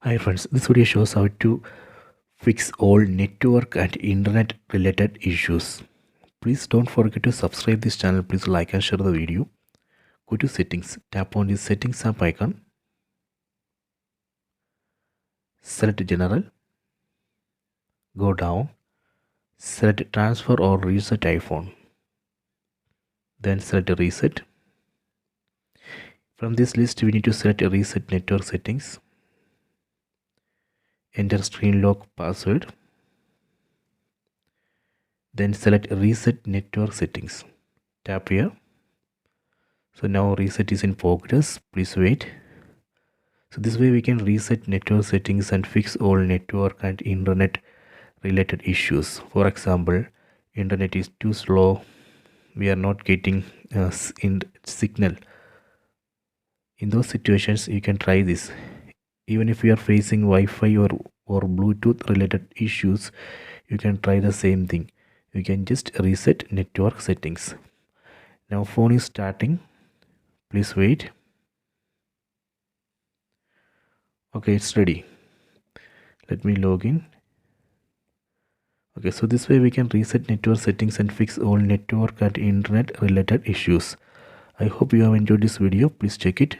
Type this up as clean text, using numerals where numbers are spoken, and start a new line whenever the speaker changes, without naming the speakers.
Hi friends, this video shows how to fix all network and internet related issues. Please don't forget to subscribe this channel. Please like and share the video. Go to settings, tap on the settings app icon, select general, go down, select transfer or reset iPhone, then select reset. From this list we need to select reset network settings, enter screen lock password, then select reset network settings, tap here. So now reset is in progress, please wait. So this way we can reset network settings and fix all network and internet related issues. For example, internet is too slow, we are not getting in signal. In those situations you can try this. Even if you are facing Wi-Fi or Bluetooth related issues, you can try the same thing. You can just reset network settings. Now phone is starting, please wait. Okay, it's ready. Let me log in. Okay, so this way we can reset network settings and fix all network and internet related issues. I hope you have enjoyed this video. Please check it.